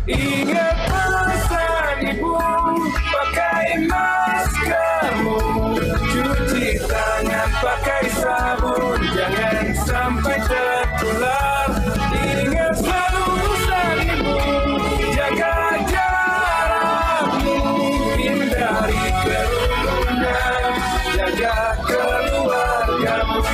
Ingat pesan ibu, pakai maskermu, cuci tangan pakai sabun, jangan sampai tertular. Ingat selalu pesan ibu, jaga jarakmu, hindari kerumunan, jaga keluargamu.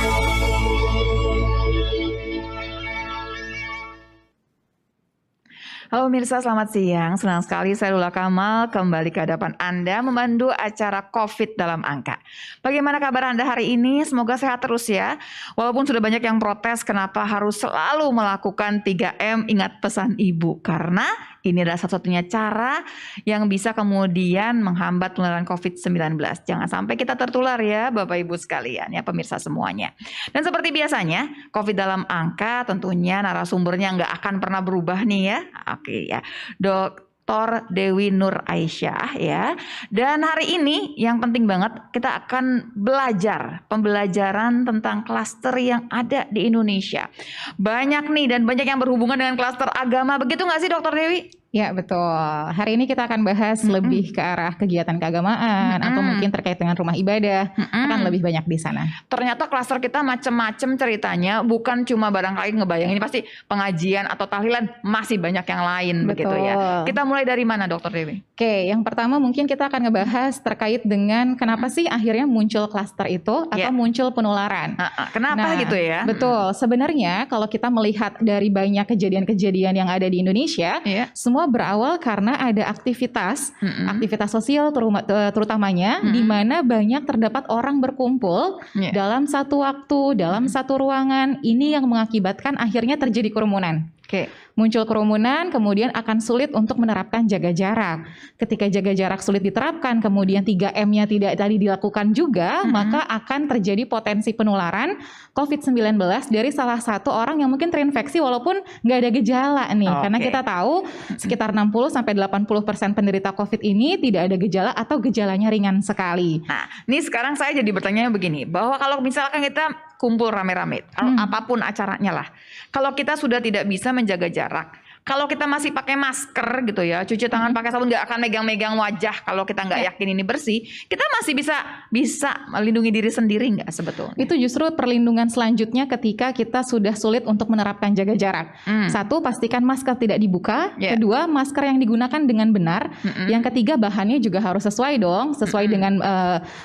Halo pemirsa, selamat siang. Senang sekali saya Lula Kamal kembali ke hadapan Anda memandu acara COVID dalam angka. Bagaimana kabar Anda hari ini? Semoga sehat terus ya. Walaupun sudah banyak yang protes kenapa harus selalu melakukan 3M, ingat pesan ibu. Karena ini adalah satu-satunya cara yang bisa kemudian menghambat penularan COVID-19. Jangan sampai kita tertular ya Bapak Ibu sekalian ya pemirsa semuanya. Dan seperti biasanya COVID dalam angka tentunya narasumbernya nggak akan pernah berubah nih ya. Oke ya, Dr. Dewi Nur Aisyah ya. Dan hari ini yang penting banget kita akan belajar pembelajaran tentang klaster yang ada di Indonesia. Banyak nih dan banyak yang berhubungan dengan klaster agama. Begitu nggak sih Dr. Dewi? Ya betul. Hari ini kita akan bahas lebih ke arah kegiatan keagamaan atau mungkin terkait dengan rumah ibadah. Akan lebih banyak di sana. Ternyata klaster kita macam-macam ceritanya, bukan cuma barangkali ngebayangin pasti pengajian atau tahlilan, masih banyak yang lain begitu ya. Kita mulai dari mana Dr. Dewi? Oke, yang pertama mungkin kita akan ngebahas terkait dengan kenapa sih akhirnya muncul klaster itu atau muncul penularan. Kenapa gitu ya? Betul. Sebenarnya kalau kita melihat dari banyak kejadian-kejadian yang ada di Indonesia, semua berawal karena ada aktivitas sosial terutamanya di mana banyak terdapat orang berkumpul dalam satu waktu, dalam satu ruangan. Ini yang mengakibatkan akhirnya terjadi kerumunan. Muncul kerumunan, kemudian akan sulit untuk menerapkan jaga jarak. Ketika jaga jarak sulit diterapkan, kemudian 3M-nya tidak tadi dilakukan juga, maka akan terjadi potensi penularan COVID-19 dari salah satu orang yang mungkin terinfeksi walaupun nggak ada gejala nih. Karena kita tahu sekitar 60-80% penderita COVID ini tidak ada gejala atau gejalanya ringan sekali. Nah, ini sekarang saya jadi bertanya begini, bahwa kalau misalkan kita kumpul rame-rame, apapun acaranya lah, kalau kita sudah tidak bisa menjaga jarak, kalau kita masih pakai masker gitu ya, cuci tangan pakai sabun, nggak akan megang-megang wajah kalau kita nggak yakin ini bersih, kita masih bisa melindungi diri sendiri nggak sebetulnya? Itu justru perlindungan selanjutnya ketika kita sudah sulit untuk menerapkan jaga jarak. Satu, pastikan masker tidak dibuka. Kedua, masker yang digunakan dengan benar. Yang ketiga, bahannya juga harus sesuai dong, sesuai dengan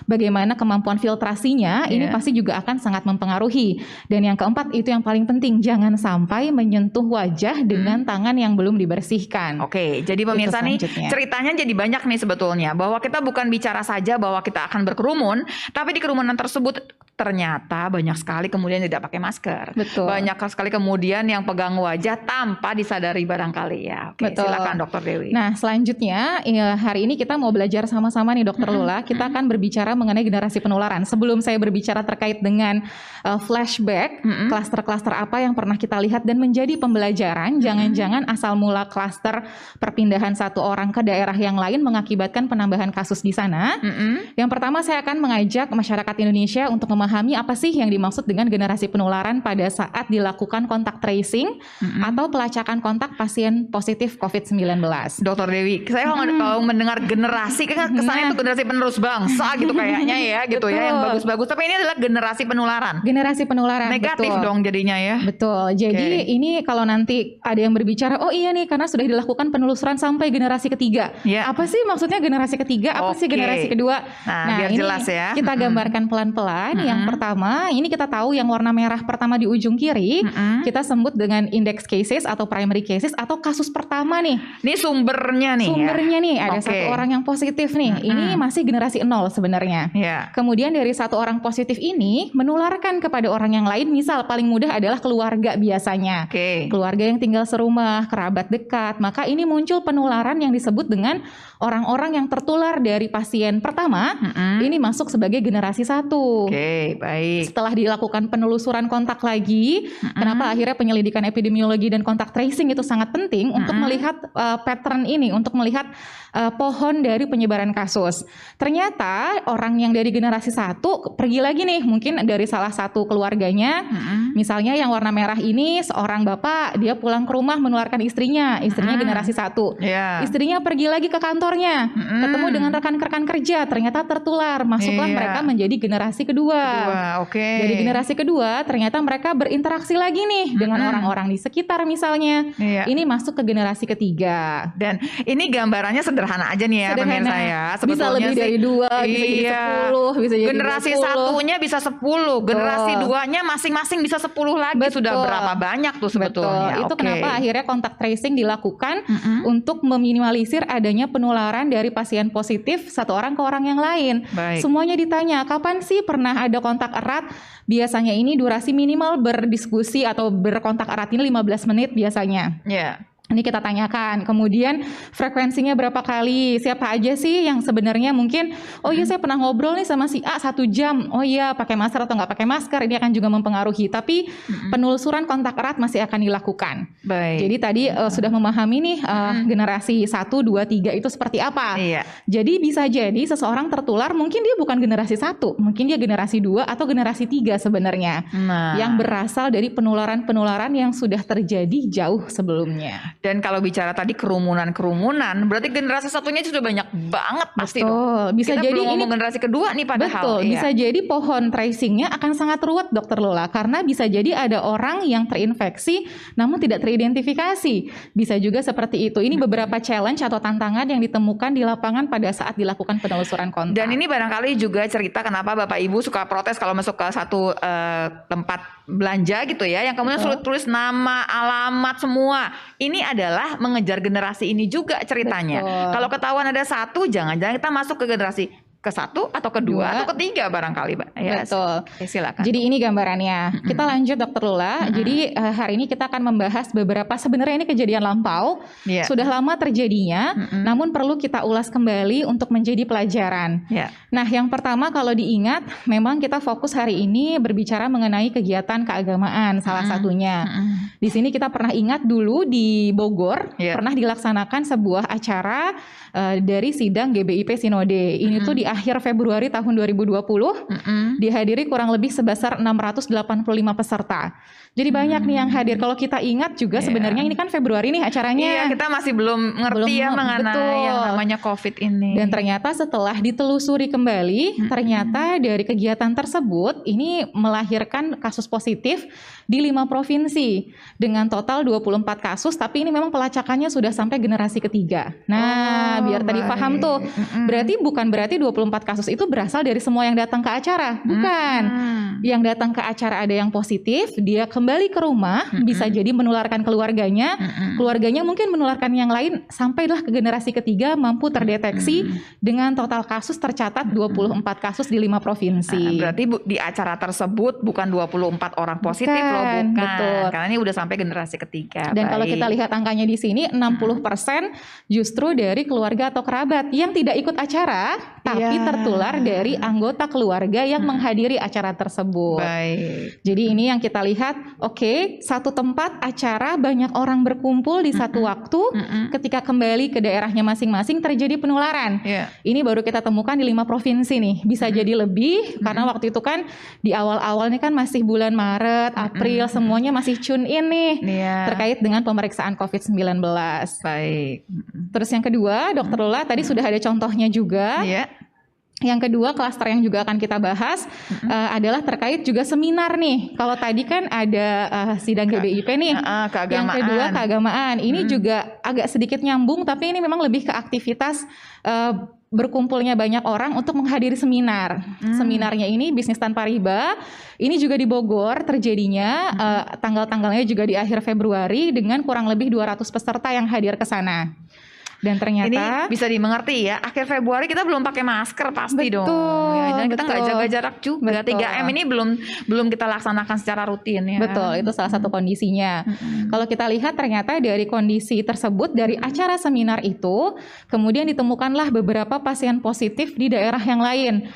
bagaimana kemampuan filtrasinya. Ini pasti juga akan sangat mempengaruhi. Dan yang keempat, itu yang paling penting, jangan sampai menyentuh wajah dengan tangan yang belum dibersihkan. Oke, jadi pemirsa nih ceritanya jadi banyak nih sebetulnya, bahwa kita bukan bicara saja bahwa kita akan berkerumun, tapi di kerumunan tersebut ternyata banyak sekali kemudian tidak pakai masker. Banyak sekali kemudian yang pegang wajah tanpa disadari barangkali ya. Oke, silakan Dr. Dewi. Nah, selanjutnya hari ini kita mau belajar sama-sama nih Dr. Lula. Kita akan berbicara mengenai generasi penularan. Sebelum saya berbicara terkait dengan flashback, klaster-klaster apa yang pernah kita lihat dan menjadi pembelajaran, jangan-jangan asal mula klaster perpindahan satu orang ke daerah yang lain mengakibatkan penambahan kasus di sana. Yang pertama saya akan mengajak masyarakat Indonesia untuk memahami apa sih yang dimaksud dengan generasi penularan pada saat dilakukan kontak tracing atau pelacakan kontak pasien positif COVID-19. Dr. Dewi, saya kalau mendengar generasi kesannya itu generasi penerus bangsa gitu kayaknya ya gitu ya, yang bagus-bagus. Tapi ini adalah generasi penularan. Generasi penularan. Negatif dong jadinya ya. Betul. Jadi ini kalau nanti ada yang berbicara, oh iya nih karena sudah dilakukan penelusuran sampai generasi ketiga. Apa sih maksudnya generasi ketiga? Apa sih generasi kedua? Nah biar ini jelas ya. Kita gambarkan pelan-pelan. Yang pertama, ini kita tahu yang warna merah pertama di ujung kiri, kita sebut dengan index cases atau primary cases atau kasus pertama nih. Ini sumbernya nih. Sumbernya nih, ada satu orang yang positif nih. Ini masih generasi 0 sebenarnya. Kemudian dari satu orang positif ini menularkan kepada orang yang lain. Misal paling mudah adalah keluarga biasanya. Keluarga yang tinggal serumah, kerabat dekat. Maka ini muncul penularan yang disebut dengan orang-orang yang tertular dari pasien pertama. Ini masuk sebagai generasi 1. Baik. Setelah dilakukan penelusuran kontak lagi, kenapa akhirnya penyelidikan epidemiologi dan kontak tracing itu sangat penting untuk melihat pattern ini, untuk melihat pohon dari penyebaran kasus. Ternyata orang yang dari generasi 1 pergi lagi nih, mungkin dari salah satu keluarganya, misalnya yang warna merah ini seorang bapak, dia pulang ke rumah menularkan menularkan istrinya generasi 1. Istrinya pergi lagi ke kantornya, ketemu dengan rekan-rekan kerja, ternyata tertular, masuklah mereka menjadi generasi kedua. Jadi generasi kedua ternyata mereka berinteraksi lagi nih dengan orang-orang di sekitar misalnya. Ini masuk ke generasi ketiga. Dan ini gambarannya sederhana aja nih ya pemirsa ya. Bisa lebih dari 2, bisa jadi 10, bisa jadi generasi 20. Satunya bisa 10, generasi 2-nya masing-masing bisa 10 lagi. Sudah berapa banyak tuh sebetulnya. Itu kenapa akhirnya kontak tracing dilakukan untuk meminimalisir adanya penularan dari pasien positif satu orang ke orang yang lain. Semuanya ditanya, kapan sih pernah ada kontak erat? Biasanya ini durasi minimal berdiskusi atau berkontak erat ini 15 menit biasanya. Ini kita tanyakan, kemudian frekuensinya berapa kali, siapa aja sih yang sebenarnya mungkin, oh iya saya pernah ngobrol nih sama si A 1 jam, oh iya pakai masker atau nggak pakai masker, ini akan juga mempengaruhi, tapi penelusuran kontak erat masih akan dilakukan. Jadi tadi sudah memahami nih generasi 1, 2, 3 itu seperti apa. Jadi bisa jadi seseorang tertular, mungkin dia bukan generasi 1, mungkin dia generasi 2 atau generasi 3 sebenarnya, yang berasal dari penularan-penularan yang sudah terjadi jauh sebelumnya. Dan kalau bicara tadi kerumunan, berarti generasi satunya sudah banyak banget pasti dong. Bisa kita jadi belum ini ngomong generasi kedua nih padahal. Bisa jadi pohon tracingnya akan sangat ruwet Dokter Lola, karena bisa jadi ada orang yang terinfeksi namun tidak teridentifikasi. Bisa juga seperti itu. Ini beberapa challenge atau tantangan yang ditemukan di lapangan pada saat dilakukan penelusuran kontak. Dan ini barangkali juga cerita kenapa Bapak Ibu suka protes kalau masuk ke satu tempat belanja gitu ya, yang kemudian sulit tulis nama, alamat semua. Ini adalah mengejar generasi ini juga ceritanya. Kalau ketahuan ada 1, jangan-jangan kita masuk ke generasi ke-1 atau ke-2 atau ke-3 barangkali, Pak. Betul. Silakan. Jadi ini gambarannya. Kita lanjut Dokter Lula. Jadi hari ini kita akan membahas beberapa, sebenarnya ini kejadian lampau, sudah lama terjadinya, namun perlu kita ulas kembali untuk menjadi pelajaran. Nah, yang pertama kalau diingat, memang kita fokus hari ini berbicara mengenai kegiatan keagamaan salah satunya. Di sini kita pernah ingat dulu di Bogor pernah dilaksanakan sebuah acara dari sidang GBIP Sinode. Ini tuh di akhir Februari tahun 2020 dihadiri kurang lebih sebesar 685 peserta. Jadi banyak nih yang hadir. Kalau kita ingat juga sebenarnya ini kan Februari nih acaranya. Kita masih belum ngerti mengenai yang namanya COVID ini. Dan ternyata setelah ditelusuri kembali, ternyata dari kegiatan tersebut ini melahirkan kasus positif di 5 provinsi dengan total 24 kasus. Tapi ini memang pelacakannya sudah sampai generasi ketiga. Nah, biar tadi paham tuh. Bukan berarti 24 kasus itu berasal dari semua yang datang ke acara. Bukan. Yang datang ke acara ada yang positif, dia kembali ke rumah, bisa jadi menularkan keluarganya, keluarganya mungkin menularkan yang lain, sampailah ke generasi ketiga mampu terdeteksi dengan total kasus tercatat 24 kasus di 5 provinsi. Berarti di acara tersebut bukan 24 orang positif loh, bukan. Betul. Karena ini udah sampai generasi ketiga. Dan kalau kita lihat angkanya di sini, 60% justru dari keluarga atau kerabat yang tidak ikut acara, tapi tertular dari anggota keluarga yang menghadiri acara tersebut. Jadi ini yang kita lihat. Oke, satu tempat acara banyak orang berkumpul di satu waktu, ketika kembali ke daerahnya masing-masing terjadi penularan. Ini baru kita temukan di 5 provinsi nih. Bisa jadi lebih karena waktu itu kan di awal-awal nih kan masih bulan Maret, April, semuanya masih tune in nih terkait dengan pemeriksaan COVID-19. Terus yang kedua, Dokter Lola tadi sudah ada contohnya juga. Yang kedua, klaster yang juga akan kita bahas adalah terkait juga seminar nih. Kalau tadi kan ada sidang GBIP nih. Yang kedua keagamaan. Ini juga agak sedikit nyambung, tapi ini memang lebih ke aktivitas berkumpulnya banyak orang untuk menghadiri seminar. Seminarnya ini bisnis tanpa riba. Ini juga di Bogor terjadinya. Tanggal-tanggalnya juga di akhir Februari dengan kurang lebih 200 peserta yang hadir ke sana. Dan ternyata ini bisa dimengerti ya, akhir Februari kita belum pakai masker pasti dong. Dan kita nggak jaga jarak juga. 3M ini belum kita laksanakan secara rutin ya. Betul, itu salah satu kondisinya. Kalau kita lihat ternyata dari kondisi tersebut, dari acara seminar itu, kemudian ditemukanlah beberapa pasien positif di daerah yang lain.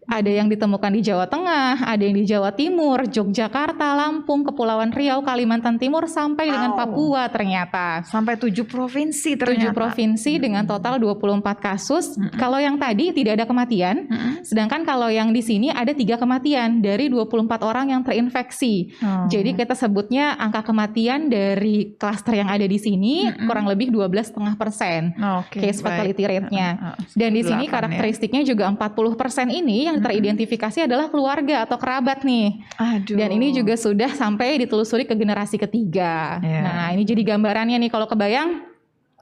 Ada yang ditemukan di Jawa Tengah, ada yang di Jawa Timur, Yogyakarta, Lampung, Kepulauan Riau, Kalimantan Timur, sampai dengan Papua ternyata. Sampai 7 provinsi ternyata. 7 provinsi dengan total 24 kasus. Kalau yang tadi tidak ada kematian, sedangkan kalau yang di sini ada 3 kematian dari 24 orang yang terinfeksi. Jadi kita sebutnya angka kematian dari klaster yang ada di sini kurang lebih 12,5% case fatality rate-nya. Dan di sini karakteristiknya juga 40% ini yang teridentifikasi adalah keluarga atau kerabat nih. Dan ini juga sudah sampai ditelusuri ke generasi ketiga. Nah, ini jadi gambarannya nih, kalau kebayang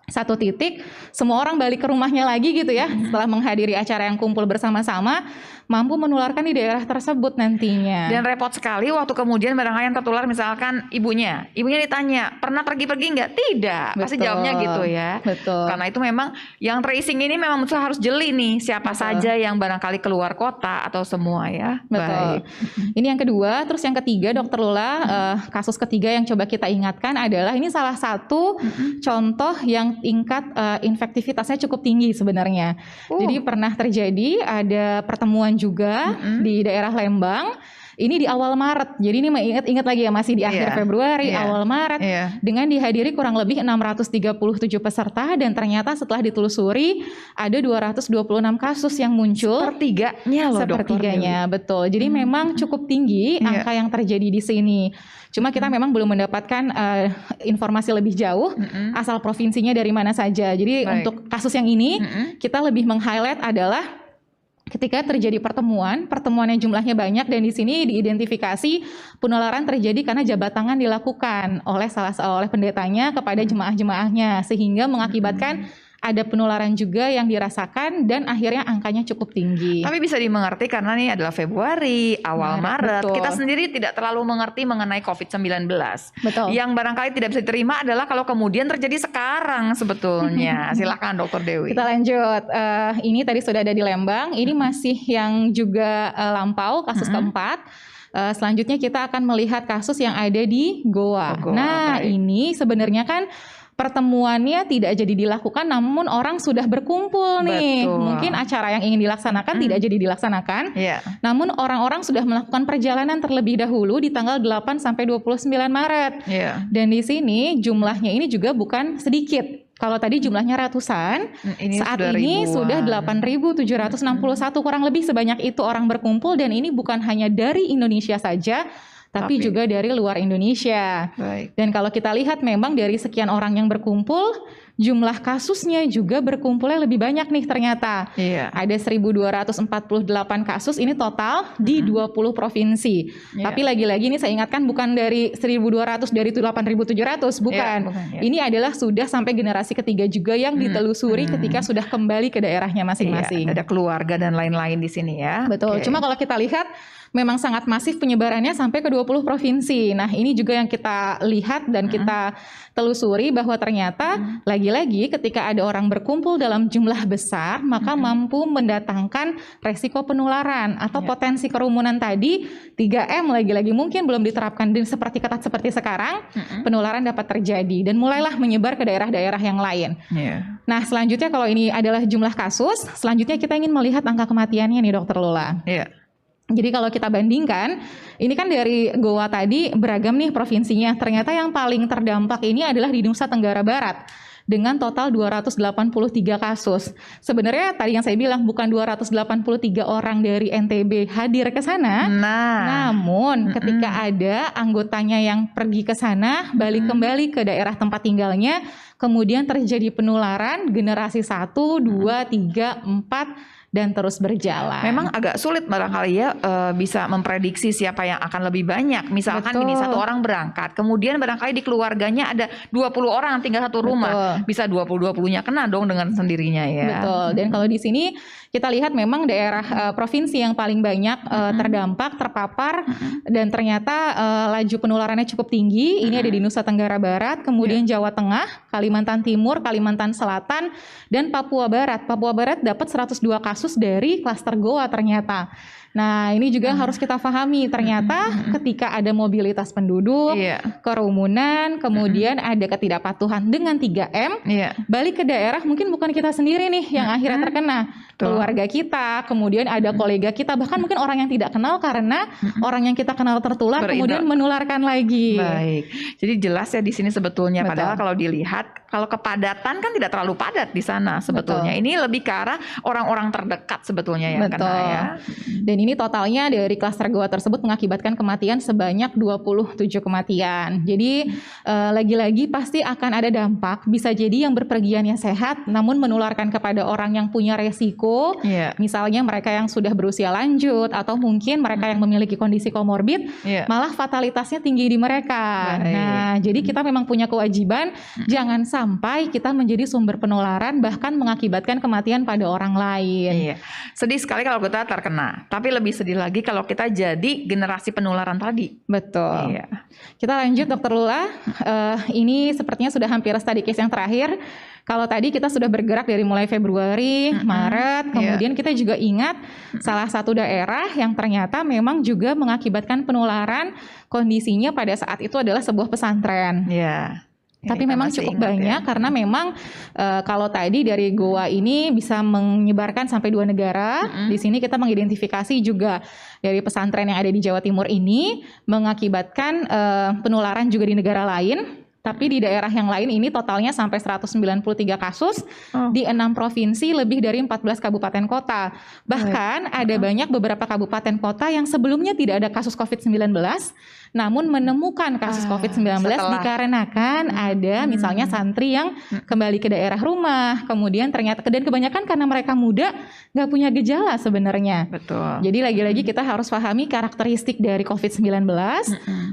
satu titik semua orang balik ke rumahnya lagi gitu ya, setelah menghadiri acara yang kumpul bersama-sama, mampu menularkan di daerah tersebut nantinya. Dan repot sekali waktu kemudian barangkali yang tertular misalkan ibunya ditanya, pernah pergi-pergi nggak? Tidak, pasti jawabnya gitu ya. Betul. Karena itu memang yang tracing ini memang harus jeli nih, siapa saja yang barangkali keluar kota atau semua ya. Betul. Ini yang kedua. Terus yang ketiga, Dokter Lula, kasus ketiga yang coba kita ingatkan adalah ini salah satu contoh yang tingkat infektivitasnya cukup tinggi sebenarnya. Jadi pernah terjadi ada pertemuan juga di daerah Lembang. Ini di awal Maret. Jadi ini ingat lagi ya, masih di akhir Februari, awal Maret, dengan dihadiri kurang lebih 637 peserta, dan ternyata setelah ditelusuri ada 226 kasus yang muncul. Sepertiganya loh, Sepertiganya, betul. Jadi memang cukup tinggi angka yang terjadi di sini. Cuma kita memang belum mendapatkan informasi lebih jauh asal provinsinya dari mana saja. Jadi untuk kasus yang ini kita lebih meng-highlight adalah ketika terjadi pertemuannya jumlahnya banyak, dan di sini diidentifikasi penularan terjadi karena jabat tangan dilakukan oleh pendetanya kepada jemaah-jemaahnya, sehingga mengakibatkan ada penularan juga yang dirasakan dan akhirnya angkanya cukup tinggi. Tapi bisa dimengerti karena ini adalah Februari, awal Maret. Betul. Kita sendiri tidak terlalu mengerti mengenai COVID-19. Betul. Yang barangkali tidak bisa diterima adalah kalau kemudian terjadi sekarang sebetulnya. Silakan Dokter Dewi. Kita lanjut. Ini tadi sudah ada di Lembang. Ini masih yang juga lampau, kasus keempat. Selanjutnya kita akan melihat kasus yang ada di Goa. Ini sebenarnya kan pertemuannya tidak jadi dilakukan, namun orang sudah berkumpul nih. Mungkin acara yang ingin dilaksanakan tidak jadi dilaksanakan. Namun orang-orang sudah melakukan perjalanan terlebih dahulu di tanggal 8 sampai 29 Maret. Dan di sini jumlahnya ini juga bukan sedikit. Kalau tadi jumlahnya ratusan, saat ini sudah 8.761, kurang lebih sebanyak itu orang berkumpul, dan ini bukan hanya dari Indonesia saja, tapi juga dari luar Indonesia. Dan kalau kita lihat memang dari sekian orang yang berkumpul, jumlah kasusnya juga berkumpulnya lebih banyak nih ternyata. Ada 1.248 kasus ini total di 20 provinsi. Tapi lagi-lagi ini saya ingatkan bukan dari 1.200 dari 8.700, bukan. Ini adalah sudah sampai generasi ketiga juga yang ditelusuri ketika sudah kembali ke daerahnya masing-masing. Ada keluarga dan lain-lain di sini ya. Betul. Cuma kalau kita lihat memang sangat masif penyebarannya sampai ke 20 provinsi. Nah, ini juga yang kita lihat dan kita telusuri bahwa ternyata lagi-lagi ketika ada orang berkumpul dalam jumlah besar, maka mampu mendatangkan resiko penularan atau potensi kerumunan tadi. 3M lagi-lagi mungkin belum diterapkan seperti ketat seperti sekarang, penularan dapat terjadi dan mulailah menyebar ke daerah-daerah yang lain. Nah, selanjutnya kalau ini adalah jumlah kasus, selanjutnya kita ingin melihat angka kematiannya nih, Dokter Lula. Jadi kalau kita bandingkan, ini kan dari Goa tadi beragam nih provinsinya. Ternyata yang paling terdampak ini adalah di Nusa Tenggara Barat dengan total 283 kasus. Sebenarnya tadi yang saya bilang bukan 283 orang dari NTB hadir ke sana. Namun ketika ada anggotanya yang pergi ke sana, balik kembali ke daerah tempat tinggalnya, kemudian terjadi penularan generasi 1, 2, 3, 4 dan terus berjalan. Memang agak sulit barangkali ya bisa memprediksi siapa yang akan lebih banyak. Misalkan gini, satu orang berangkat, kemudian barangkali di keluarganya ada 20 orang tinggal satu rumah. Bisa 20-20-nya kena dong dengan sendirinya ya. Betul. Dan kalau di sini kita lihat memang daerah provinsi yang paling banyak terdampak, terpapar, dan ternyata laju penularannya cukup tinggi. Ini ada di Nusa Tenggara Barat, kemudian Jawa Tengah, Kalimantan Timur, Kalimantan Selatan, dan Papua Barat. Papua Barat dapat 102 kasus dari klaster Goa ternyata. Nah, ini juga harus kita pahami. Ternyata ketika ada mobilitas penduduk, kerumunan, kemudian ada ketidakpatuhan dengan 3M, balik ke daerah mungkin bukan kita sendiri nih yang akhirnya terkena. Keluarga kita, kemudian ada kolega kita, bahkan mungkin orang yang tidak kenal karena orang yang kita kenal tertular kemudian menularkan lagi. Baik. Jadi jelas ya di sini sebetulnya. Padahal kalau dilihat, kalau kepadatan kan tidak terlalu padat di sana sebetulnya. Ini lebih ke arah orang-orang terdekat sebetulnya ya. Betul. Kena ya. Dan ini totalnya dari klaster goa tersebut mengakibatkan kematian sebanyak 27 kematian. Jadi lagi-lagi pasti akan ada dampak. Bisa jadi yang berpergiannya sehat namun menularkan kepada orang yang punya resiko. Misalnya mereka yang sudah berusia lanjut atau mungkin mereka yang memiliki kondisi komorbid, malah fatalitasnya tinggi di mereka. Nah, jadi kita memang punya kewajiban jangan sampai kita menjadi sumber penularan bahkan mengakibatkan kematian pada orang lain. Sedih sekali kalau kita terkena, tapi lebih sedih lagi kalau kita jadi generasi penularan tadi. Betul. Kita lanjut Dokter Lula. Ini sepertinya sudah hampir study case yang terakhir. Kalau tadi kita sudah bergerak dari mulai Februari, Maret, kemudian kita juga ingat salah satu daerah yang ternyata memang juga mengakibatkan penularan, kondisinya pada saat itu adalah sebuah pesantren. Tapi memang cukup banyak karena memang kalau tadi dari goa ini bisa menyebarkan sampai 2 negara. Di sini kita mengidentifikasi juga dari pesantren yang ada di Jawa Timur ini mengakibatkan penularan juga di negara lain. Tapi di daerah yang lain ini totalnya sampai 193 kasus di 6 provinsi lebih dari 14 kabupaten kota. Bahkan ada banyak beberapa kabupaten kota yang sebelumnya tidak ada kasus COVID-19 namun menemukan kasus COVID-19 dikarenakan ada misalnya santri yang kembali ke daerah rumah, kemudian ternyata dan kebanyakan karena mereka muda nggak punya gejala sebenarnya. Betul. Jadi lagi-lagi kita harus pahami karakteristik dari COVID-19,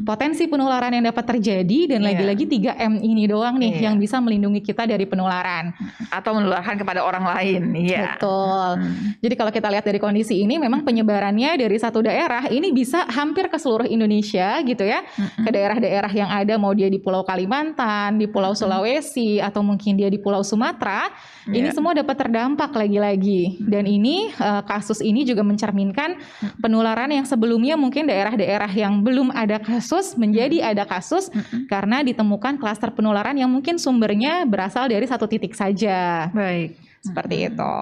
potensi penularan yang dapat terjadi dan lagi-lagi 3M ini doang nih yang bisa melindungi kita dari penularan atau menularkan kepada orang lain. Betul. Jadi kalau kita lihat dari kondisi ini memang penyebarannya dari satu daerah ini bisa hampir ke seluruh Indonesia gitu ya, ke daerah-daerah yang ada, mau dia di Pulau Kalimantan, di Pulau Sulawesi, atau mungkin dia di Pulau Sumatera, ini semua dapat terdampak lagi-lagi. Dan ini kasus ini juga mencerminkan penularan yang sebelumnya mungkin daerah-daerah yang belum ada kasus menjadi ada kasus karena ditemukan klaster penularan yang mungkin sumbernya berasal dari satu titik saja. Baik. Seperti itu.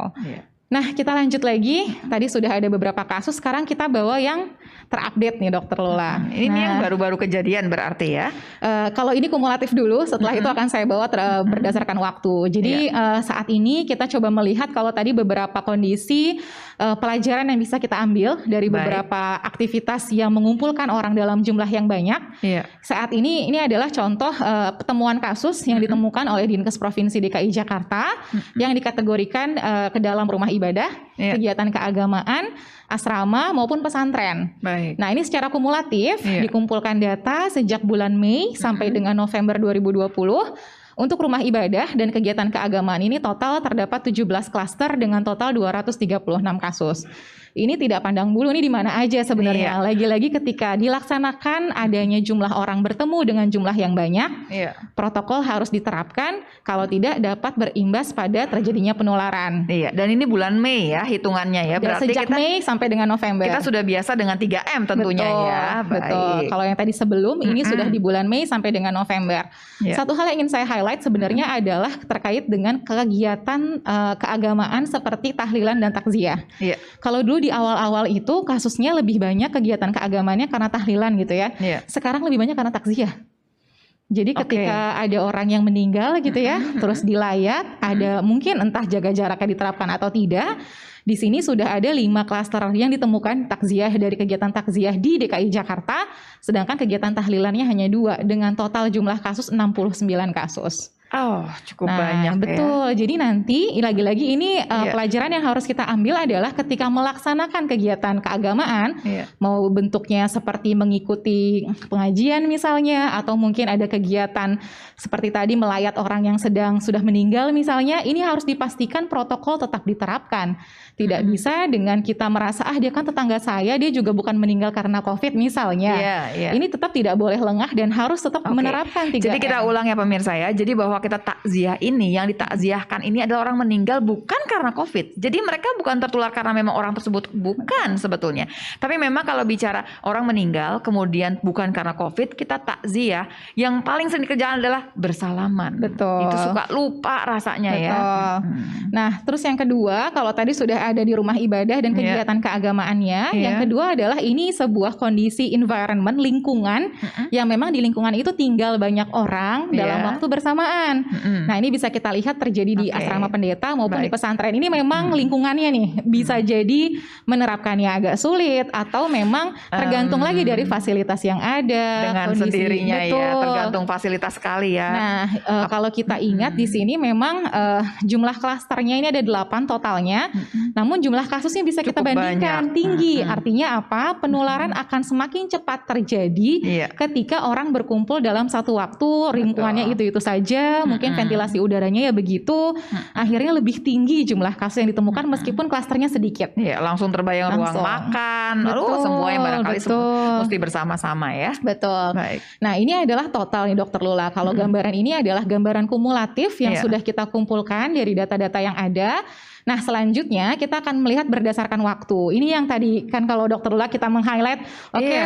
Nah, kita lanjut lagi. Tadi sudah ada beberapa kasus, sekarang kita bawa yang terupdate nih Dokter Lula. Ini yang baru-baru kejadian berarti ya? Kalau ini kumulatif dulu, setelah itu akan saya bawa berdasarkan waktu. Jadi saat ini kita coba melihat kalau tadi beberapa kondisi pelajaran yang bisa kita ambil dari beberapa aktivitas yang mengumpulkan orang dalam jumlah yang banyak. Saat ini adalah contoh pertemuan kasus yang ditemukan oleh Dinkes Provinsi DKI Jakarta yang dikategorikan ke dalam rumah ibadah, kegiatan keagamaan, asrama maupun pesantren. Nah, ini secara kumulatif dikumpulkan data sejak bulan Mei sampai dengan November 2020. Untuk rumah ibadah dan kegiatan keagamaan ini total terdapat 17 klaster dengan total 236 kasus. Ini tidak pandang bulu nih di mana aja sebenarnya. Lagi-lagi ketika dilaksanakan adanya jumlah orang bertemu dengan jumlah yang banyak, protokol harus diterapkan, kalau tidak dapat berimbas pada terjadinya penularan. Dan ini bulan Mei ya hitungannya ya. Berarti sejak Mei sampai dengan November. Kita sudah biasa dengan 3M tentunya ya. Betul. Kalau yang tadi sebelum ini sudah di bulan Mei sampai dengan November. Satu hal yang ingin saya highlight sebenarnya adalah terkait dengan kegiatan keagamaan seperti tahlilan dan takziah. Kalau dulu di awal-awal itu kasusnya lebih banyak kegiatan keagamaannya karena tahlilan gitu ya. Sekarang lebih banyak karena takziah. Jadi ketika ada orang yang meninggal gitu ya, terus dilayat, ada mungkin entah jaga jaraknya diterapkan atau tidak. Di sini sudah ada 5 klaster yang ditemukan takziah dari kegiatan takziah di DKI Jakarta, sedangkan kegiatan tahlilannya hanya 2 dengan total jumlah kasus 69 kasus. Cukup banyak. Betul. Jadi nanti lagi-lagi ini pelajaran yang harus kita ambil adalah ketika melaksanakan kegiatan keagamaan, mau bentuknya seperti mengikuti pengajian misalnya, atau mungkin ada kegiatan seperti tadi melayat orang yang sudah meninggal misalnya, ini harus dipastikan protokol tetap diterapkan. Tidak bisa dengan kita merasa dia kan tetangga saya, dia juga bukan meninggal karena COVID misalnya. Ini tetap tidak boleh lengah dan harus tetap menerapkan 3M. Jadi kita ulang ya pemirsa ya. Jadi bahwa kita takziah ini, yang ditakziahkan ini adalah orang meninggal bukan karena COVID. Jadi mereka bukan tertular karena memang orang tersebut, bukan sebetulnya. Tapi memang kalau bicara orang meninggal kemudian bukan karena COVID, kita takziah, yang paling sering dikerjakan adalah bersalaman. Betul. Itu suka lupa rasanya. Betul. Ya. Nah, terus yang kedua, kalau tadi sudah ada di rumah ibadah dan kegiatan keagamaannya, yang kedua adalah ini sebuah kondisi environment, lingkungan yang memang di lingkungan itu tinggal banyak orang dalam waktu bersamaan. Nah, ini bisa kita lihat terjadi di asrama pendeta maupun di pesantren. Ini memang lingkungannya nih bisa jadi menerapkannya agak sulit atau memang tergantung lagi dari fasilitas yang ada dengan kondisi. sendirinya. Betul. Ya, tergantung fasilitas sekali ya. Nah, kalau kita ingat di sini memang jumlah klasternya ini ada 8 totalnya. Namun jumlah kasusnya bisa kita bandingkan tinggi. Artinya apa? Penularan akan semakin cepat terjadi ketika orang berkumpul dalam satu waktu, lingkungannya itu saja, mungkin ventilasi udaranya ya begitu. Akhirnya lebih tinggi jumlah kasus yang ditemukan meskipun klasternya sedikit. Iya, langsung terbayang ruang makan. Semua yang barangkali mesti bersama-sama ya. Betul. Baik. Nah, ini adalah total nih Dokter Lula. Kalau gambaran ini adalah gambaran kumulatif yang sudah kita kumpulkan dari data-data yang ada. Nah, selanjutnya kita akan melihat berdasarkan waktu. Ini yang tadi kan kalau Dokter Lula kita meng-highlight,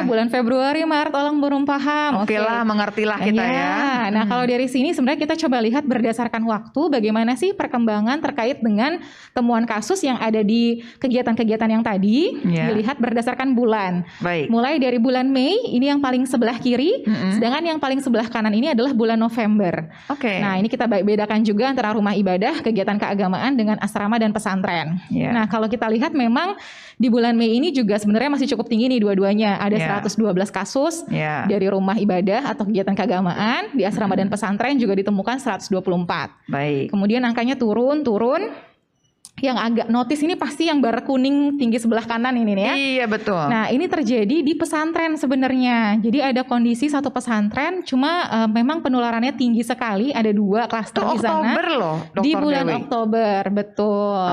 bulan Februari, Maret orang belum paham. Oke lah, mengertilah kita ya. Nah, kalau dari sini sebenarnya kita coba lihat berdasarkan waktu bagaimana sih perkembangan terkait dengan temuan kasus yang ada di kegiatan-kegiatan yang tadi, dilihat berdasarkan bulan. Baik. Mulai dari bulan Mei, ini yang paling sebelah kiri, sedangkan yang paling sebelah kanan ini adalah bulan November. Oke. Nah, ini kita bedakan juga antara rumah ibadah, kegiatan keagamaan dengan asrama dan pesantren. Nah, kalau kita lihat memang di bulan Mei ini juga sebenarnya masih cukup tinggi nih dua-duanya. Ada 112 kasus dari rumah ibadah atau kegiatan keagamaan, di asrama dan pesantren juga ditemukan 124. Baik. Kemudian angkanya turun. Yang agak notice ini pasti yang bar kuning tinggi sebelah kanan ini nih ya. Iya, betul. Nah, ini terjadi di pesantren sebenarnya. Jadi ada kondisi satu pesantren cuma memang penularannya tinggi sekali, ada 2 klaster di sana. Oktober loh, Dr. Di bulan Dewi. Oktober, betul.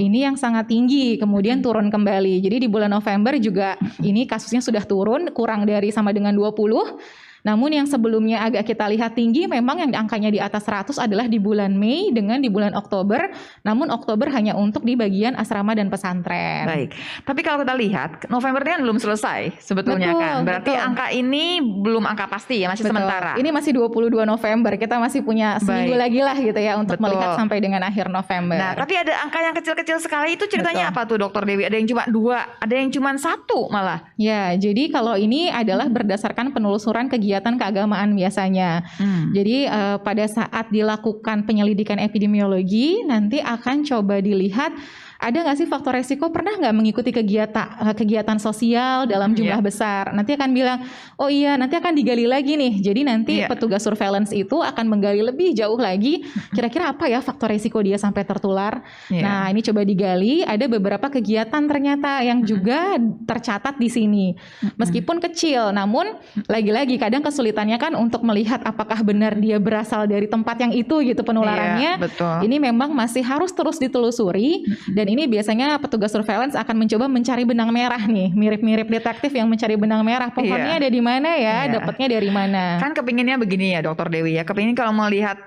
Ini yang sangat tinggi, kemudian turun kembali. Jadi di bulan November juga ini kasusnya sudah turun, kurang dari sama dengan 20. Namun yang sebelumnya agak kita lihat tinggi, memang yang angkanya di atas 100 adalah di bulan Mei dengan di bulan Oktober. Namun Oktober hanya untuk di bagian asrama dan pesantren. Baik. Tapi kalau kita lihat November ini kan belum selesai sebetulnya kan. Berarti angka ini belum angka pasti ya, masih sementara. Ini masih 22 November. Kita masih punya seminggu lagi lah gitu ya untuk melihat sampai dengan akhir November. Nah, tapi ada angka yang kecil-kecil sekali, itu ceritanya apa tuh Dokter Dewi? Ada yang cuma 2, ada yang cuma 1 malah. Ya, jadi kalau ini adalah berdasarkan penelusuran kegiatan keagamaan biasanya. Jadi pada saat dilakukan penyelidikan epidemiologi nanti akan coba dilihat ada nggak sih faktor resiko, pernah nggak mengikuti kegiatan sosial dalam jumlah besar. Nanti akan bilang, oh iya nanti akan digali lagi nih. Jadi nanti petugas surveillance itu akan menggali lebih jauh lagi. Kira-kira apa ya faktor resiko dia sampai tertular. Nah, ini coba digali. Ada beberapa kegiatan ternyata yang juga tercatat di sini. Meskipun kecil, namun lagi-lagi kadang kesulitannya kan untuk melihat apakah benar dia berasal dari tempat yang itu gitu penularannya. Ini memang masih harus terus ditelusuri. Dan ini biasanya petugas surveillance akan mencoba mencari benang merah nih, mirip-mirip detektif yang mencari benang merah. Pohonnya ada di mana ya, dapatnya dari mana. Kan kepinginnya begini ya Dokter Dewi ya, kepingin kalau melihat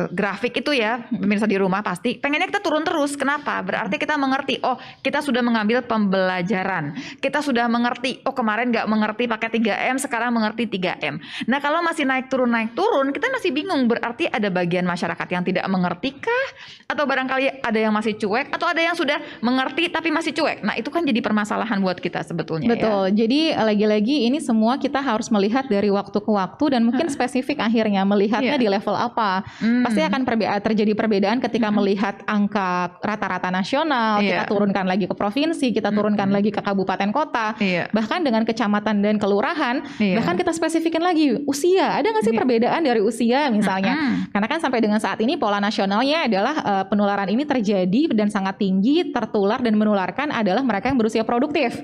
grafik itu ya, pemirsa di rumah pasti pengennya kita turun terus. Kenapa? Berarti kita mengerti, oh kita sudah mengambil pembelajaran, kita sudah mengerti, oh kemarin nggak mengerti pakai 3M, sekarang mengerti 3M. Nah kalau masih naik turun, kita masih bingung, berarti ada bagian masyarakat yang tidak mengerti kah? Atau barangkali ada yang masih cuek, atau ada yang sudah mengerti tapi masih cuek. Nah itu kan jadi permasalahan buat kita sebetulnya. Betul, jadi lagi-lagi ini semua kita harus melihat dari waktu ke waktu dan mungkin spesifik akhirnya melihatnya di level apa. Pasti akan terjadi perbedaan ketika melihat angka rata-rata nasional, kita turunkan lagi ke provinsi, kita turunkan lagi ke kabupaten kota, bahkan dengan kecamatan dan kelurahan, bahkan kita spesifikin lagi usia. Ada nggak sih perbedaan dari usia misalnya? Karena kan sampai dengan saat ini pola nasionalnya adalah penularan ini terjadi dan sangat tinggi, tertular dan menularkan adalah mereka yang berusia produktif.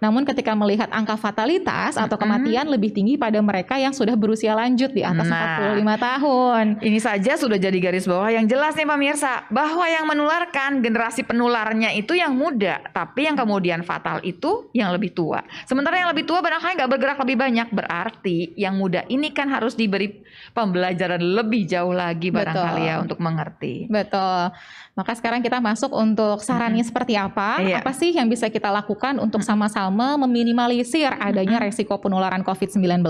Namun ketika melihat angka fatalitas atau kematian lebih tinggi pada mereka yang sudah berusia lanjut di atas 45 tahun. Ini saja sudah jadi garis bawah yang jelas nih pemirsa, bahwa yang menularkan generasi penularnya itu yang muda, tapi yang kemudian fatal itu yang lebih tua. Sementara yang lebih tua barangkali nggak bergerak lebih banyak, berarti yang muda ini kan harus diberi pembelajaran lebih jauh lagi barangkali ya untuk mengerti. Betul. Maka sekarang kita masuk untuk sarannya seperti apa? Apa sih yang bisa kita lakukan untuk sama-sama meminimalisir adanya resiko penularan COVID-19,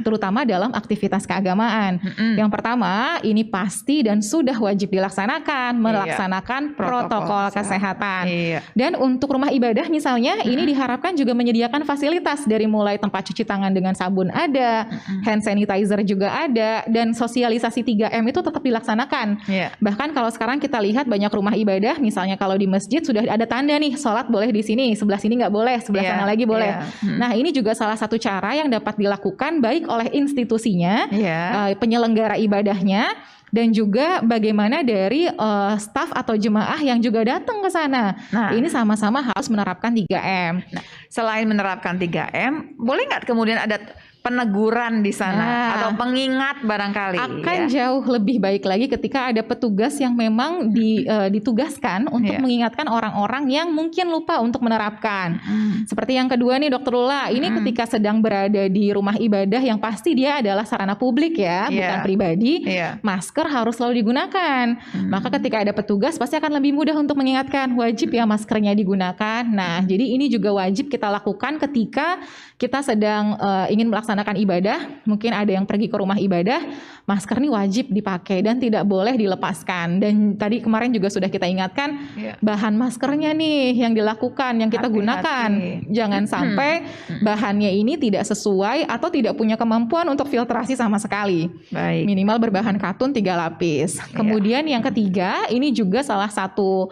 terutama dalam aktivitas keagamaan. Yang pertama, ini pasti dan sudah wajib dilaksanakan, melaksanakan protokol kesehatan. Dan untuk rumah ibadah misalnya, ini diharapkan juga menyediakan fasilitas dari mulai tempat cuci tangan dengan sabun ada, hand sanitizer juga ada, dan sosialisasi 3M itu tetap dilaksanakan. Bahkan kalau sekarang kita lihat banyak rumah ibadah, misalnya kalau di masjid sudah ada tanda nih, sholat boleh di sini, sebelah sini nggak boleh, sebelah sana lagi boleh. Nah, ini juga salah satu cara yang dapat dilakukan baik oleh institusinya, penyelenggara ibadahnya, dan juga bagaimana dari staf atau jemaah yang juga datang ke sana. Nah, ini sama-sama harus menerapkan 3M. Nah, selain menerapkan 3M, boleh nggak kemudian ada peneguran di sana atau pengingat barangkali akan jauh lebih baik lagi ketika ada petugas yang memang ditugaskan untuk mengingatkan orang-orang yang mungkin lupa untuk menerapkan. Seperti yang kedua nih Dokter Lula, ini ketika sedang berada di rumah ibadah yang pasti dia adalah sarana publik ya, bukan pribadi, masker harus selalu digunakan. Maka ketika ada petugas pasti akan lebih mudah untuk mengingatkan, wajib ya maskernya digunakan. Nah, jadi ini juga wajib kita lakukan ketika kita sedang ingin melaksanakan ibadah, mungkin ada yang pergi ke rumah ibadah, masker ini wajib dipakai dan tidak boleh dilepaskan. Dan tadi kemarin juga sudah kita ingatkan, bahan maskernya nih yang dilakukan, yang kita gunakan. Jangan sampai bahannya ini tidak sesuai atau tidak punya kemampuan untuk filtrasi sama sekali. Minimal berbahan katun 3 lapis. Kemudian yang ketiga, ini juga salah satu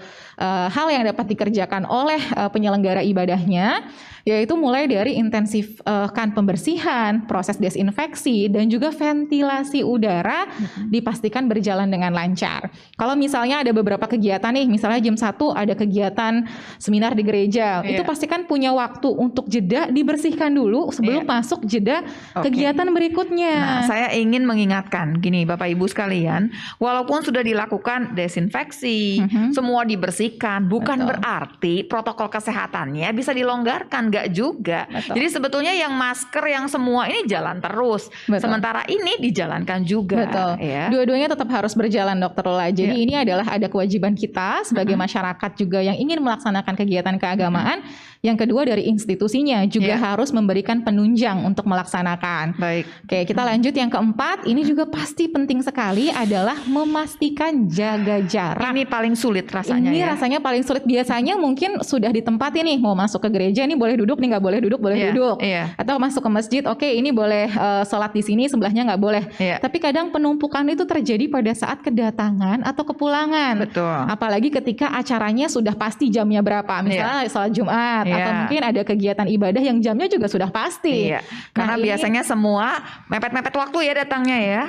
hal yang dapat dikerjakan oleh penyelenggara ibadahnya, yaitu mulai dari intensifkan pembersihan, proses desinfeksi, dan juga ventilasi udara dipastikan berjalan dengan lancar. Kalau misalnya ada beberapa kegiatan nih, misalnya jam 1 ada kegiatan seminar di gereja, itu pastikan punya waktu untuk jeda dibersihkan dulu sebelum masuk jeda kegiatan berikutnya. Nah, saya ingin mengingatkan gini Bapak Ibu sekalian, walaupun sudah dilakukan desinfeksi, semua dibersihkan, bukan berarti protokol kesehatannya bisa dilonggarkan. Enggak juga. Jadi sebetulnya yang masker yang semua ini jalan terus. Sementara ini dijalankan juga. Dua-duanya tetap harus berjalan Dokter Lula. Jadi ini adalah ada kewajiban kita sebagai masyarakat juga yang ingin melaksanakan kegiatan keagamaan. Yang kedua dari institusinya juga harus memberikan penunjang untuk melaksanakan. Oke, kita lanjut yang keempat. Ini juga pasti penting sekali adalah memastikan jaga jarak. Ini paling sulit rasanya. Ini rasanya paling sulit. Biasanya mungkin sudah ditempati nih, mau masuk ke gereja ini boleh duduk nih, nggak boleh duduk, boleh duduk. Atau masuk ke masjid, oke, ini boleh sholat di sini, sebelahnya nggak boleh. Tapi kadang penumpukan itu terjadi pada saat kedatangan atau kepulangan. Apalagi ketika acaranya sudah pasti jamnya berapa. Misalnya sholat Jumat atau mungkin ada kegiatan ibadah yang jamnya juga sudah pasti. Karena biasanya semua mepet-mepet waktu ya datangnya ya.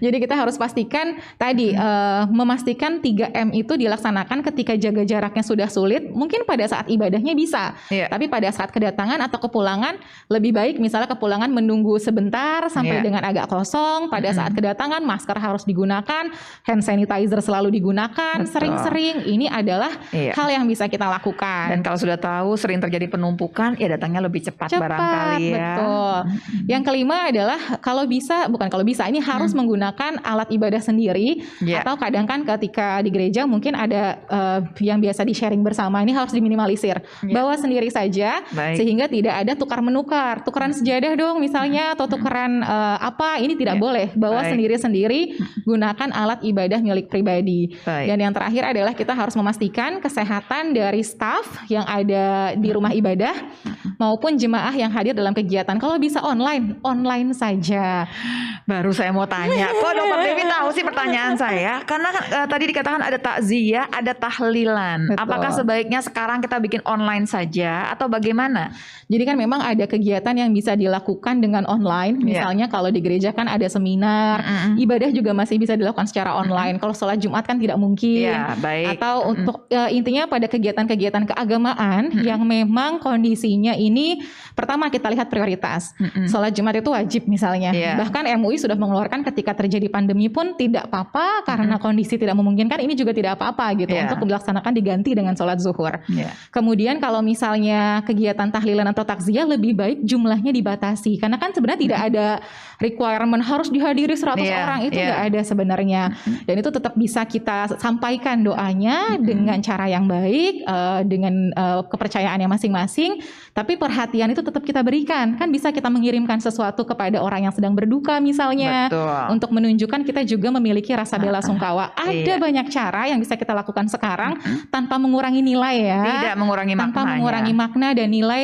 Jadi kita harus pastikan tadi memastikan 3M itu dilaksanakan ketika jaga jaraknya sudah sulit. Mungkin pada saat ibadahnya bisa. Tapi pada saat kedatangan atau kepulangan lebih baik misalnya kepulangan menunggu sebentar sampai dengan agak kosong. Pada saat kedatangan masker harus digunakan, hand sanitizer selalu digunakan, sering-sering. Ini adalah hal yang bisa kita lakukan. Dan kalau sudah tahu sering terjadi penumpukan, ya datangnya lebih cepat barangkali ya. Betul. Yang kelima adalah ini harus menggunakan alat ibadah sendiri. Atau kadang kan ketika di gereja mungkin ada yang biasa di-sharing bersama, ini harus diminimalisir. Bawa sendiri saja sehingga tidak ada tukar-menukar. Tukaran sejadah dong misalnya atau tukaran ini tidak boleh. Bawa sendiri-sendiri, gunakan alat ibadah milik pribadi. Dan yang terakhir adalah kita harus memastikan kesehatan dari staf yang ada di rumah ibadah maupun jemaah yang hadir dalam kegiatan. Kalau bisa online saja. Baru saya mau tanya, kok Dokter Dewi tahu sih sih pertanyaan saya, karena tadi dikatakan ada takziah, ada tahlilan. Betul. Apakah sebaiknya sekarang kita bikin online saja atau bagaimana? Jadi kan memang ada kegiatan yang bisa dilakukan dengan online. Misalnya kalau di gereja kan ada seminar, ibadah juga masih bisa dilakukan secara online. Kalau sholat Jumat kan tidak mungkin. Baik. Atau untuk intinya pada kegiatan-kegiatan keagamaan yang memang kondisinya ini pertama kita lihat prioritas. Sholat Jumat itu wajib misalnya. Bahkan MUI sudah mengeluarkan ketika terjadi pandemi pun tidak apa-apa karena kondisi tidak memungkinkan, ini juga tidak apa-apa gitu untuk dilaksanakan diganti dengan sholat zuhur. Kemudian kalau misalnya kegiatan tahlilan atau takziah lebih baik jumlahnya dibatasi karena kan sebenarnya tidak ada requirement harus dihadiri 100 orang, itu nggak ada sebenarnya. Dan itu tetap bisa kita sampaikan doanya dengan cara yang baik, dengan kepercayaannya masing-masing, tapi perhatian itu tetap kita berikan. Kan bisa kita mengirimkan sesuatu kepada orang yang sedang berduka misalnya. Betul. Untuk menunjukkan kita juga memiliki rasa bela sungkawa. Ada banyak cara yang bisa kita lakukan sekarang tanpa mengurangi nilai ya. Tidak mengurangi maknanya. Tanpa mengurangi makna dan nilai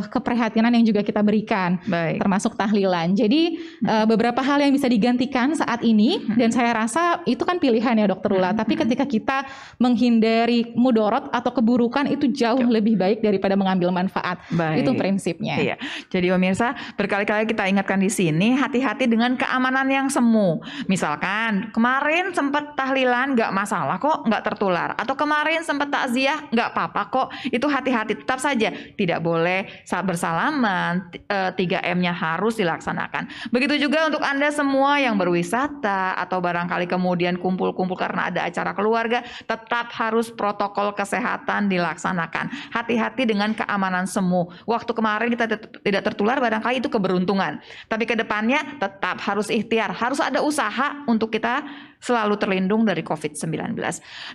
keprihatinan yang juga kita berikan. Termasuk tahlilan. Jadi beberapa hal yang bisa digantikan saat ini dan saya rasa itu kan pilihan ya Dokter Lula. Tapi ketika kita menghindari mudorot atau keburukan itu jauh lebih baik daripada mengambil manfaat. Itu prinsipnya. Iya. Jadi pemirsa, berkali-kali kita ingatkan di sini hati-hati dengan keamanan yang semu. Misalkan kemarin sempat tahlilan nggak masalah kok, nggak tertular. Atau kemarin sempat takziah nggak apa-apa kok. Itu hati-hati, tetap saja tidak boleh bersalaman. 3M-nya harus dilaksanakan. Begitu juga untuk Anda semua yang berwisata atau barangkali kemudian kumpul-kumpul karena ada acara keluarga, tetap harus protokol kesehatan dilaksanakan. Hati-hati dengan keamanan semu. Waktu kemarin kita tidak tertular barangkali itu keberuntungan. Tapi ke depannya tetap harus ikhtiar, harus ada usaha untuk kita selalu terlindung dari COVID-19.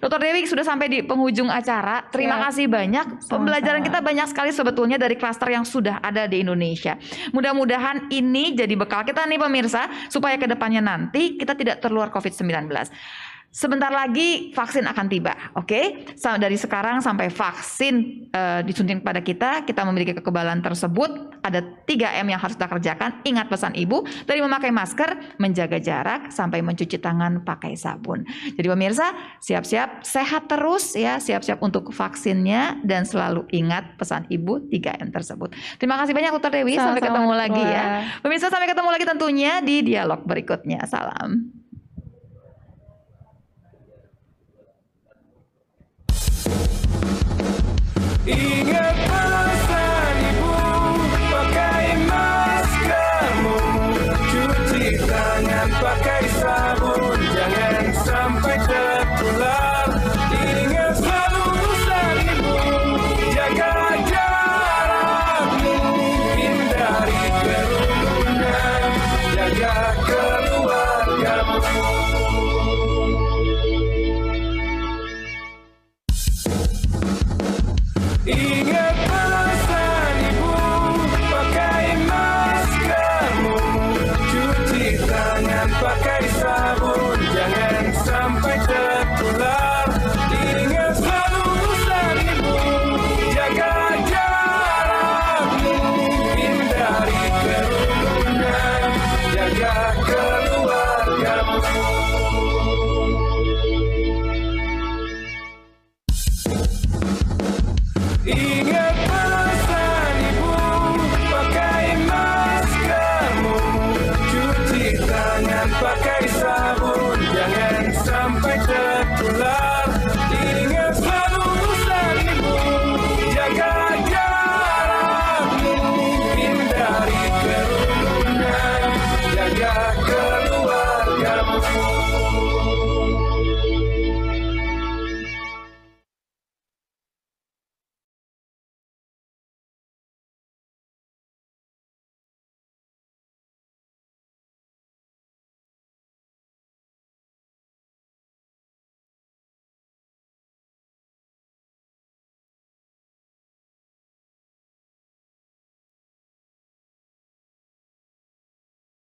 Dr. Dewi sudah sampai di penghujung acara. Terima kasih banyak. Pembelajaran kita banyak sekali sebetulnya dari klaster yang sudah ada di Indonesia. Mudah-mudahan ini jadi bekal kita nih pemirsa, supaya ke depannya nanti kita tidak tertular COVID-19. Sebentar lagi vaksin akan tiba, oke? Dari sekarang sampai vaksin disuntikan kepada kita memiliki kekebalan tersebut. Ada 3M yang harus kita kerjakan. Ingat pesan Ibu, dari memakai masker, menjaga jarak, sampai mencuci tangan pakai sabun. Jadi pemirsa, siap-siap sehat terus ya, siap-siap untuk vaksinnya dan selalu ingat pesan Ibu 3M tersebut. Terima kasih banyak Dr. Dewi, sampai ketemu lagi ya. Pemirsa, sampai ketemu lagi tentunya di dialog berikutnya. Salam. Ingat